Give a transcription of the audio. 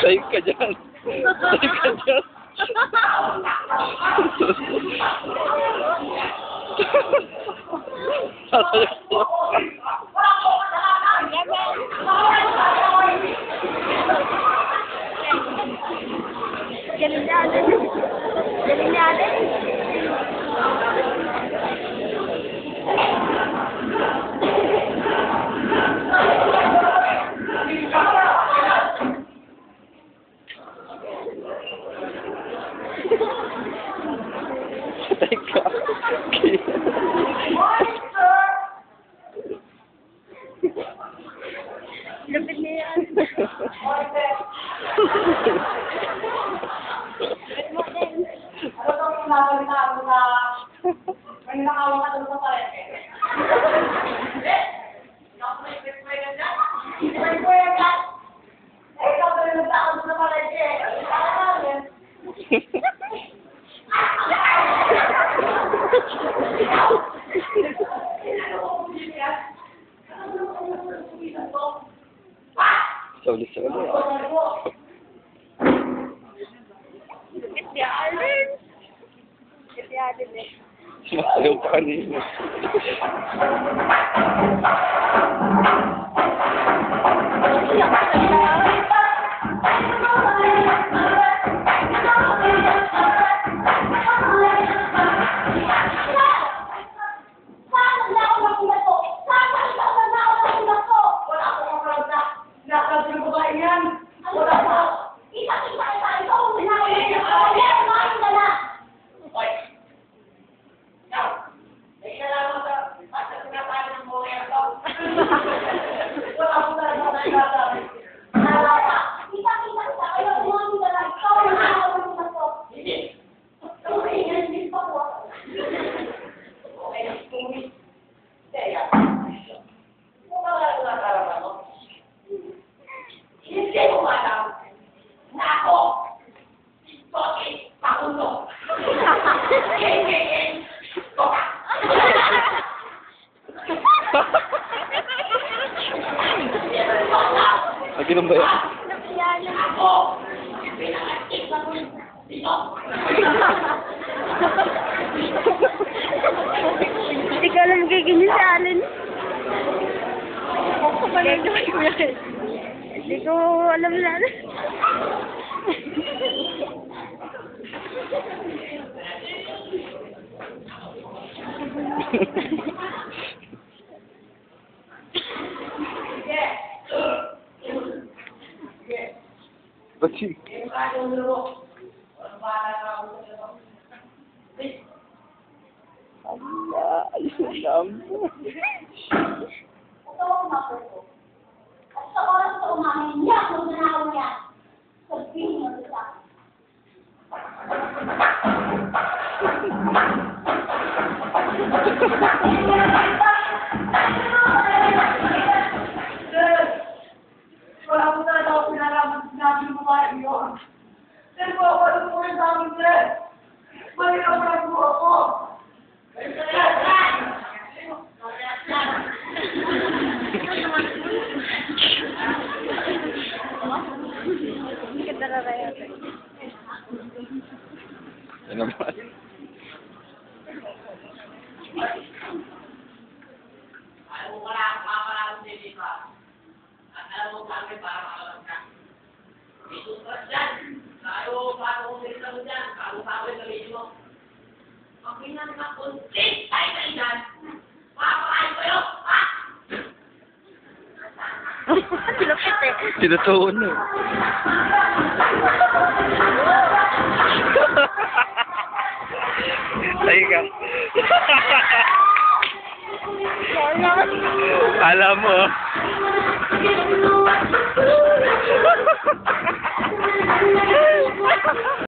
Sahig ka dyan. Sahig ka dyan. Sasayag ko. Galing natin. Galing natin. Teka. Lupit na yan. Lupit mo din. Ano itong sinasalita mo na may nakawang ka doon sa parete? Hindi! Ikaw may pwede dyan? May pwede dyan? Eh, ikaw may nagtakot doon sa parete. Kaya namin. Soli-soli. Lupit ni Alin. Lupit ni Alin eh. Sumasayaw pa kanina. Naginom ba yan? Hindi ko alam gagawin sa Alin. Hindi ko alam na. Ba't si... Allah, ayos na lang. Ito ang mapuro. At sa oras ito umamin niya, kung nanaw niya, sabihin niya sa akin. Wala ko talaga ako pinalaman sinabi ng mga iyon. Sir po ako, ano po yung sa amin, sir? Malinaw po ako. Hindi ka talaga yan. Yan naman. Alam mo wala akong papalaan din dito. At alam mo kami para makalang ka. Dito ka dyan. Tayo, paano kung dito mo dyan? Kalu-kalu na rin mo. Pag pinag-makuntit tayo na dyan, papakain ko yun, ha? Lupit eh. Tinutuon na. Sahig ka. Alam mo.